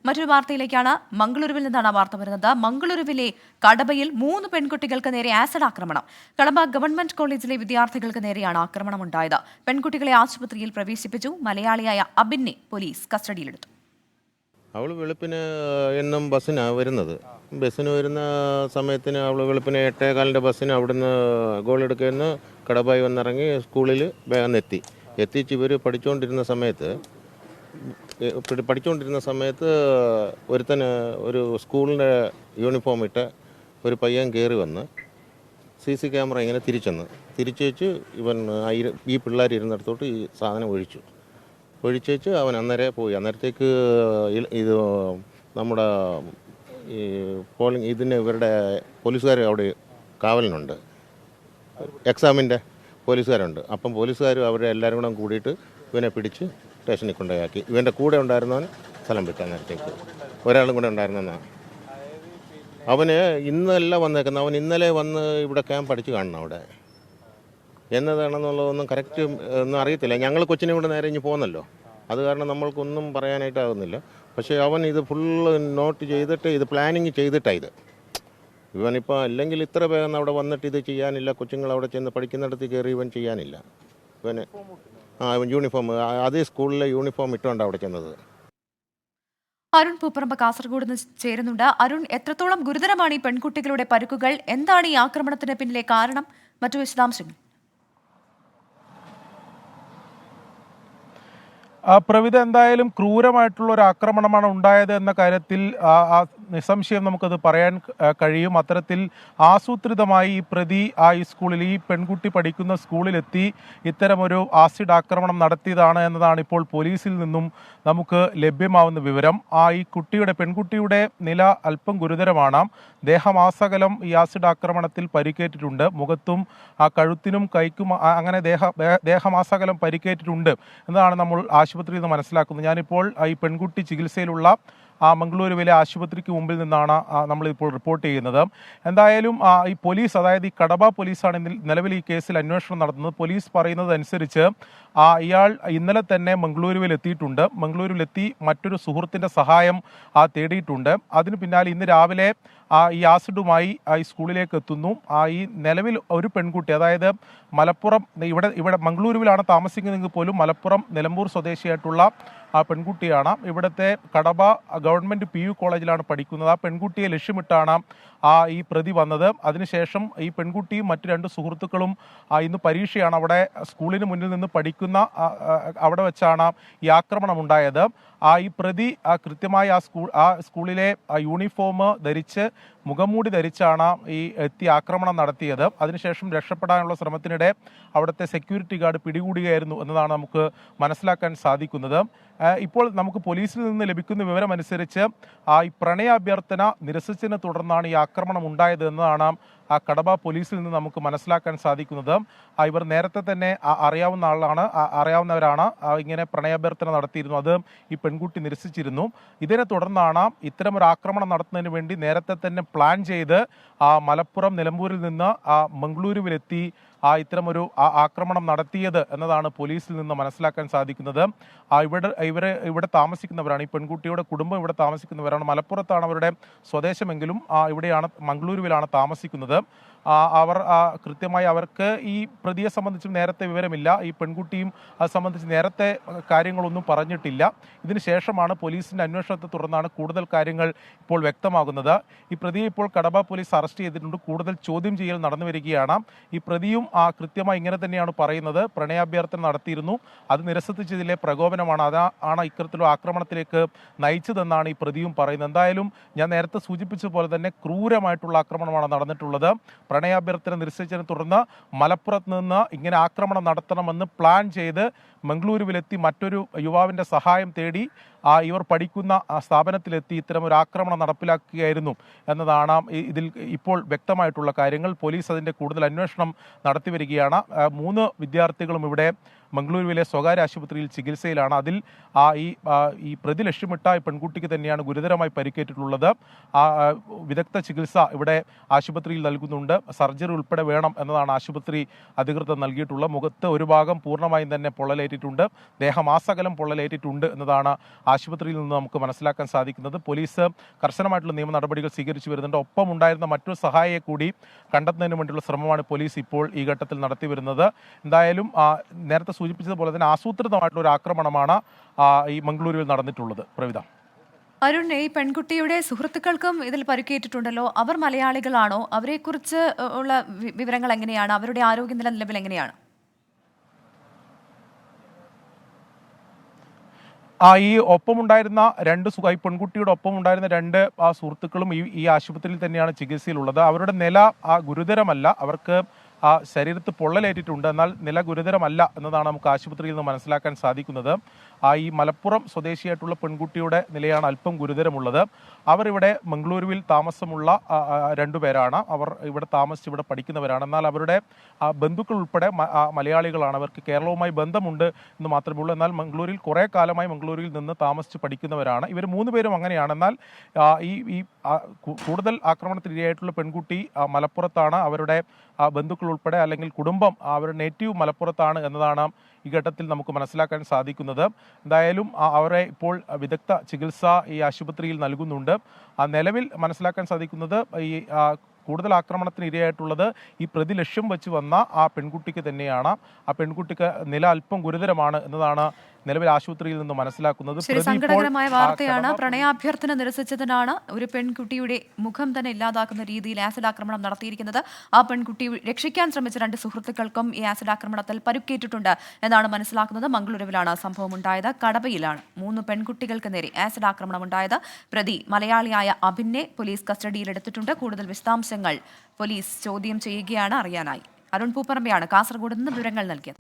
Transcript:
മറ്റൊരു വാർത്തയിലേക്കാണ്. മംഗളൂരുവിൽ നിന്നാണ് വാർത്ത വരുന്നത്. മംഗളൂരുവിലെ കടബയിൽ 3 പെൺകുട്ടികൾക്ക് നേരെ ആസിഡ് ആക്രമണം. കടബ ഗവൺമെന്റ് കോളേജിലെ വിദ്യാർത്ഥികൾക്ക് നേരെയാണ് ആക്രമണം ഉണ്ടായത്. പെൺകുട്ടികളെ ആശുപത്രിയിൽ പ്രവേശിപ്പിച്ചു. മലയാളിയായ അബിനെ പോലീസ് കസ്റ്റഡിയിലെടുത്തു. അവൾ വെളുപ്പിന് എന്നും ബസ്സിനാണ് വരുന്നത്. ബസ്സിന് വരുന്ന സമയത്തിന് അവൾ വെളുപ്പിന് 8:15 ബസ്സിന് അവിടുന്ന് ഗോളെടുക്കുന്ന കടബായി വന്നിറങ്ങി സ്കൂളിൽ വേഗം എത്തിച്ച് ഇവർ പഠിച്ചുകൊണ്ടിരുന്ന സമയത്ത് ഒരുത്തന് ഒരു സ്കൂളിൻ്റെ യൂണിഫോം ഇട്ട് ഒരു പയ്യൻ കയറി വന്ന് CC ക്യാമറ ഇങ്ങനെ തിരിച്ചു വെച്ച് ഇവൻ ഈ പിള്ളേർ ഇരുന്നിടത്തോട്ട് ഈ സാധനം ഒഴിച്ചു അവൻ അന്നേരം പോയി. അന്നേരത്തേക്ക് ഇത് നമ്മുടെ ഈ പോളിംഗ് ഇവരുടെ പോലീസുകാർ അവിടെ കാവലിനുണ്ട്, എക്സാമിൻ്റെ പോലീസുകാരുണ്ട്. അപ്പം പോലീസുകാർ അവരെ എല്ലാവരും കൂടെ കൂടിയിട്ട് ഇവനെ പിടിച്ച് സ്റ്റേഷനിൽ കൊണ്ടുപോയി. ഇവൻ്റെ കൂടെ ഉണ്ടായിരുന്നവൻ സ്ഥലം വിട്ട. അന്നേരത്തേക്ക് ഒരാളും കൂടെ ഉണ്ടായിരുന്നെന്നാണ്. അവന് ഇന്നല്ല വന്നേക്കുന്നത്. അവൻ ഇന്നലെ വന്ന് ഇവിടെ ക്യാമ്പ് അടിച്ച് കാണണം. അവിടെ എന്നതാണെന്നുള്ളതൊന്നും കറക്റ്റ് ഒന്നും അറിയത്തില്ല. ഞങ്ങൾ കൊച്ചിനെ കൂടെ നേരെ ഇനി പോകുന്നല്ലോ, അത് കാരണം നമ്മൾക്കൊന്നും പറയാനായിട്ടാകുന്നില്ല. പക്ഷേ അവൻ ഇത് ഫുള്ള് നോട്ട് ചെയ്തിട്ട് ഇത് പ്ലാനിങ് ചെയ്തിട്ടാണ് ഇവനിപ്പോൾ അല്ലെങ്കിൽ ഇത്ര വേഗം അവിടെ വന്നിട്ട് ഇത് ചെയ്യാനില്ല. കൊച്ചുങ്ങൾ അവിടെ ചെന്ന് പഠിക്കുന്നിടത്ത് കയറി ഇവൻ ചെയ്യാനില്ല. ഇവന് ഇവൻ യൂണിഫോം അതേ സ്കൂളിലെ യൂണിഫോം ഇട്ടുകൊണ്ട് അവിടെ ചെന്നത്. അരുൺ പൂപ്പറമ്പ് കാസർഗോഡ് നിന്ന് ചേരുന്നുണ്ട്. അരുൺ, എത്രത്തോളം ഗുരുതരമാണ് ഈ പെൺകുട്ടികളുടെ പരുക്കുകൾ? എന്താണ് ഈ ആക്രമണത്തിന് പിന്നിലെ കാരണം? മറ്റു വിശദാംശങ്ങൾ. പ്രവിധ, എന്തായാലും ക്രൂരമായിട്ടുള്ള ഒരു ആക്രമണമാണ് ഉണ്ടായത് എന്ന കാര്യത്തിൽ നിസ്സംശയം നമുക്കത് പറയാൻ കഴിയും. അത്തരത്തിൽ ആസൂത്രിതമായി ഈ പ്രതി ഈ സ്കൂളിൽ, ഈ പെൺകുട്ടി പഠിക്കുന്ന സ്കൂളിലെത്തി ഇത്തരമൊരു ആസിഡ് ആക്രമണം നടത്തിയതാണ് എന്നതാണ് ഇപ്പോൾ പോലീസിൽ നിന്നും നമുക്ക് ലഭ്യമാവുന്ന വിവരം. ഈ പെൺകുട്ടിയുടെ നില അല്പം ഗുരുതരമാണ്. ദേഹമാസകലം ഈ ആസിഡ് ആക്രമണത്തിൽ പരിക്കേറ്റിട്ടുണ്ട്. മുഖത്തും കഴുത്തിനും കൈക്കും അങ്ങനെ ദേഹമാസകലം പരിക്കേറ്റിട്ടുണ്ട് എന്നതാണ് നമ്മൾ ആശുപത്രിയിൽ നിന്ന് മനസ്സിലാക്കുന്നത്. ഞാനിപ്പോൾ ഈ പെൺകുട്ടി ചികിത്സയിലുള്ള മംഗളൂരുവിലെ ആശുപത്രിക്ക് മുമ്പിൽ നിന്നാണ് നമ്മളിപ്പോൾ റിപ്പോർട്ട് ചെയ്യുന്നത്. എന്തായാലും ഈ പോലീസ്, അതായത് ഈ കടബ പോലീസാണ് നിലവിൽ ഈ കേസിൽ അന്വേഷണം നടത്തുന്നത്. പോലീസ് പറയുന്നത് അനുസരിച്ച് ഇയാൾ ഇന്നലെ തന്നെ മംഗളൂരുവിൽ എത്തിയിട്ടുണ്ട്. മംഗളൂരുവിലെത്തി മറ്റൊരു സുഹൃത്തിൻ്റെ സഹായം തേടിയിട്ടുണ്ട്. അതിന് പിന്നാലെ ഇന്ന് രാവിലെ ഈ ആസിഡുമായി ഈ സ്കൂളിലേക്ക് എത്തുന്നു. ഈ നിലവിൽ ഒരു പെൺകുട്ടി, അതായത് മലപ്പുറം, ഇവിടെ മംഗളൂരുവിലാണ് താമസിക്കുന്നതെങ്കിൽ പോലും മലപ്പുറം നിലമ്പൂർ സ്വദേശിയായിട്ടുള്ള പെൺകുട്ടിയാണ്. ഇവിടുത്തെ കടബ ഗവൺമെൻറ് PU കോളേജിലാണ് പഠിക്കുന്നത്. ആ പെൺകുട്ടിയെ ലക്ഷ്യമിട്ടാണ് ഈ പ്രതി വന്നത്. അതിനുശേഷം ഈ പെൺകുട്ടിയും മറ്റു 2 സുഹൃത്തുക്കളും ഇന്ന് പരീക്ഷയാണ്. അവിടെ സ്കൂളിന് മുന്നിൽ നിന്ന് പഠിക്കുന്ന അവിടെ വെച്ചാണ് ഈ ആക്രമണം ഉണ്ടായത്. ഈ പ്രതി കൃത്യമായി സ്കൂളിലെ യൂണിഫോം ധരിച്ച്, മുഖംമൂടി ധരിച്ചാണ് എത്തി ആക്രമണം നടത്തിയത്. അതിനുശേഷം രക്ഷപ്പെടാനുള്ള ശ്രമത്തിനിടെ അവിടുത്തെ സെക്യൂരിറ്റി ഗാർഡ് പിടികൂടുകയായിരുന്നു എന്നതാണ് നമുക്ക് മനസ്സിലാക്കാൻ സാധിക്കുന്നത്. ഇപ്പോൾ നമുക്ക് പോലീസിൽ നിന്ന് ലഭിക്കുന്ന വിവരമനുസരിച്ച് ഈ പ്രണയാഭ്യർത്ഥന നിരസിച്ചതിനെ തുടർന്നാണ് ഈ ആക്രമണം ഉണ്ടായത് എന്നതാണ് കടബ പോലീസിൽ നിന്ന് നമുക്ക് മനസ്സിലാക്കാൻ സാധിക്കുന്നത്. ഇവർ നേരത്തെ തന്നെ അറിയാവുന്നവരാണ്. ഇങ്ങനെ പ്രണയാഭ്യർത്ഥന നടത്തിയിരുന്നു. അത് ഈ പെൺകുട്ടി നിരസിച്ചിരുന്നു. ഇതിനെ തുടർന്നാണ് ഇത്തരമൊരു ആക്രമണം നടത്തുന്നതിന് വേണ്ടി നേരത്തെ തന്നെ പ്ലാൻ ചെയ്ത് മലപ്പുറം നിലമ്പൂരിൽ നിന്ന് മംഗളൂരുവിലെത്തി ഇത്തരമൊരു ആക്രമണം നടത്തിയത് എന്നതാണ് പോലീസിൽ നിന്ന് മനസ്സിലാക്കാൻ സാധിക്കുന്നത്. ഇവിടെ താമസിക്കുന്നവരാണ്, ഈ പെൺകുട്ടിയുടെ കുടുംബം ഇവിടെ താമസിക്കുന്നവരാണ്. മലപ്പുറത്താണ് അവരുടെ സ്വദേശമെങ്കിലും ഇവിടെയാണ്, മംഗളൂരുവിലാണ് താമസിക്കുന്നത്. അവർ കൃത്യമായി അവർക്ക് ഈ പ്രതിയെ സംബന്ധിച്ചും നേരത്തെ വിവരമില്ല. ഈ പെൺകുട്ടിയും അത് സംബന്ധിച്ച് നേരത്തെ കാര്യങ്ങളൊന്നും പറഞ്ഞിട്ടില്ല. ഇതിന് ശേഷമാണ് പോലീസിൻ്റെ അന്വേഷണത്തെ തുടർന്നാണ് കൂടുതൽ കാര്യങ്ങൾ ഇപ്പോൾ വ്യക്തമാകുന്നത്. ഈ പ്രതിയെ ഇപ്പോൾ കടബ പോലീസ് അറസ്റ്റ് ചെയ്തിട്ടുണ്ട്. കൂടുതൽ ചോദ്യം ചെയ്യൽ നടന്നു വരികയാണ്. ഈ പ്രതിയും കൃത്യമായി ഇങ്ങനെ തന്നെയാണ് പറയുന്നത്. പ്രണയാഭ്യർത്ഥന നടത്തിയിരുന്നു, അത് നിരസിച്ചതിലെ പ്രകോപനമാണ്, അതാണ് ഇത്തരത്തിലുള്ള ആക്രമണത്തിലേക്ക് നയിച്ചതെന്നാണ് ഈ പ്രതിയും പറയുന്നത്. എന്തായാലും ഞാൻ നേരത്തെ സൂചിപ്പിച്ച പോലെ തന്നെ ക്രൂരമായിട്ടുള്ള ആക്രമണമാണ് നടന്നിട്ടുള്ളത്. പ്രണയാഭ്യർത്ഥന നിരസിച്ചതിനെ തുടർന്ന് മലപ്പുറത്ത് നിന്ന് ഇങ്ങനെ ആക്രമണം നടത്തണമെന്ന് പ്ലാൻ ചെയ്ത് മംഗളൂരുവിലെത്തി മറ്റൊരു യുവാവിൻ്റെ സഹായം തേടി ഇവർ പഠിക്കുന്ന സ്ഥാപനത്തിലെത്തി ഇത്തരമൊരു ആക്രമണം നടപ്പിലാക്കുകയായിരുന്നു എന്നതാണ് ഇതിൽ ഇപ്പോൾ വ്യക്തമായിട്ടുള്ള കാര്യങ്ങൾ. പോലീസ് അതിൻ്റെ കൂടുതൽ അന്വേഷണം നടത്തിവരികയാണ്. 3 വിദ്യാർത്ഥികളും ഇവിടെ മംഗളൂരുവിലെ സ്വകാര്യ ആശുപത്രിയിൽ ചികിത്സയിലാണ്. അതിൽ ഈ പ്രതി ലക്ഷ്യമിട്ട ഈ പെൺകുട്ടിക്ക് തന്നെയാണ് ഗുരുതരമായി പരിക്കേറ്റിട്ടുള്ളത്. വിദഗ്ധ ചികിത്സ ഇവിടെ ആശുപത്രിയിൽ നൽകുന്നുണ്ട്. സർജറി ഉൾപ്പെടെ വേണം എന്നതാണ് ആശുപത്രി അധികൃതർ നൽകിയിട്ടുള്ളത്. മുഖത്ത് ഒരു ഭാഗം പൂർണ്ണമായും തന്നെ പൊള്ളലേറ്റ് പൊള്ളലേറ്റിട്ടുണ്ട്, ദേഹമാസകലം പൊള്ളലേറ്റിട്ടുണ്ട് എന്നതാണ് ആശുപത്രിയിൽ നിന്ന് നമുക്ക് മനസ്സിലാക്കാൻ സാധിക്കുന്നത്. പോലീസ് കർശനമായിട്ടുള്ള നിയമ നടപടികൾ സ്വീകരിച്ചു വരുന്നുണ്ട്. ഒപ്പം ഉണ്ടായിരുന്ന മറ്റൊരു സഹായിയെ കൂടി കണ്ടെത്തുന്നതിന് വേണ്ടിയുള്ള ശ്രമമാണ് പോലീസ് ഇപ്പോൾ ഈ ഘട്ടത്തിൽ നടത്തി വരുന്നത്. എന്തായാലും നേരത്തെ സൂചിപ്പിച്ചതുപോലെ തന്നെ ആസൂത്രിതമായിട്ടുള്ള ഒരു ആക്രമണമാണ് ഈ മംഗളൂരുവിൽ നടന്നിട്ടുള്ളത്. പ്രവിധ. അരുൺ, ഈ പെൺകുട്ടിയുടെ സുഹൃത്തുക്കൾക്കും ഇതിൽ പരിക്കേറ്റിട്ടുണ്ടല്ലോ. അവർ മലയാളികളാണോ? അവരെക്കുറിച്ച് ഉള്ള വിവരങ്ങൾ എങ്ങനെയാണ്? അവരുടെ ആരോഗ്യനില നിലവിൽ എങ്ങനെയാണ്? ഈ ഒപ്പമുണ്ടായിരുന്ന ഈ പെൺകുട്ടിയുടെ ഒപ്പം ഉണ്ടായിരുന്ന രണ്ട് സുഹൃത്തുക്കളും ഈ ആശുപത്രിയിൽ തന്നെയാണ് ചികിത്സയിലുള്ളത്. അവരുടെ നില ഗുരുതരമല്ല. അവർക്ക് ശരീരത്ത് പൊള്ളലേറ്റിട്ടുണ്ട്, എന്നാൽ നില ഗുരുതരമല്ല എന്നതാണ് നമുക്ക് ആശുപത്രിയിൽ നിന്ന് മനസ്സിലാക്കാൻ സാധിക്കുന്നത്. ഈ മലപ്പുറം സ്വദേശിയായിട്ടുള്ള പെൺകുട്ടിയുടെ നിലയാണ് അല്പം ഗുരുതരമുള്ളത്. അവർ ഇവിടെ മംഗളൂരുവിൽ താമസമുള്ള രണ്ടുപേരാണ്. അവർ ഇവിടെ താമസിച്ച് ഇവിടെ പഠിക്കുന്നവരാണ്. എന്നാൽ അവരുടെ ബന്ധുക്കൾ ഉൾപ്പെടെ മലയാളികളാണ്. അവർക്ക് കേരളവുമായി ബന്ധമുണ്ട് എന്ന് മാത്രമേ ഉള്ളൂ. എന്നാൽ മംഗളൂരിൽ കുറേ കാലമായി മംഗളൂരിൽ നിന്ന് താമസിച്ച് പഠിക്കുന്നവരാണ്. ഇവർ 3 പേരും അങ്ങനെയാണ്. എന്നാൽ ഈ കൂടുതൽ ആക്രമണത്തിനിരയായിട്ടുള്ള പെൺകുട്ടി മലപ്പുറത്താണ്. അവരുടെ ബന്ധുക്കൾ ഉൾപ്പെടെ അല്ലെങ്കിൽ കുടുംബം അവരുടെ നേറ്റീവ് മലപ്പുറത്താണ് എന്നതാണ് ഈ ഘട്ടത്തിൽ നമുക്ക് മനസ്സിലാക്കാൻ സാധിക്കുന്നത്. എന്തായാലും അവരെ ഇപ്പോൾ വിദഗ്ധ ചികിത്സ ഈ ആശുപത്രിയിൽ നൽകുന്നുണ്ട്. നിലവിൽ മനസ്സിലാക്കാൻ സാധിക്കുന്നത് ഈ കൂടുതൽ ആക്രമണത്തിന് ഇരയായിട്ടുള്ളത് ഈ പ്രതി ലക്ഷ്യം വെച്ച് വന്ന ആ പെൺകുട്ടിക്ക് തന്നെയാണ്. ആ പെൺകുട്ടിക്ക് നില അല്പം ഗുരുതരമാണ് എന്നതാണ് നിലവിൽ ആശുപത്രിയിൽ നിന്ന് മനസ്സിലാക്കുന്നത്. സങ്കടകരമായ വാർത്തയാണ്. പ്രണയാഭ്യർത്ഥന നിരസിച്ചതിനാണ് ഒരു പെൺകുട്ടിയുടെ മുഖം തന്നെ ഇല്ലാതാക്കുന്ന രീതിയിൽ ആസിഡ് ആക്രമണം നടത്തിയിരിക്കുന്നത്. ആ പെൺകുട്ടി രക്ഷിക്കാൻ ശ്രമിച്ച 2 സുഹൃത്തുക്കൾക്കും ഈ ആസിഡ് ആക്രമണത്തിൽ പരുക്കേറ്റിട്ടുണ്ട് എന്നാണ് മനസ്സിലാക്കുന്നത്. മംഗളൂരുവിലാണ് സംഭവം ഉണ്ടായത്. കടബയിലാണ് 3 പെൺകുട്ടികൾക്ക് നേരെ ആസിഡ് ആക്രമണം ഉണ്ടായത്. പ്രതി മലയാളിയായ അഭിനെ പോലീസ് കസ്റ്റഡിയിലെടുത്തിട്ടുണ്ട്. കൂടുതൽ വിശദാംശങ്ങൾ പോലീസ് ചോദ്യം ചെയ്യുകയാണ് അറിയാനായി. അരുൺ പൂപ്പറമ്പയാണ് കാസർഗോഡ് നിന്ന് വിവരങ്ങൾ നൽകിയത്.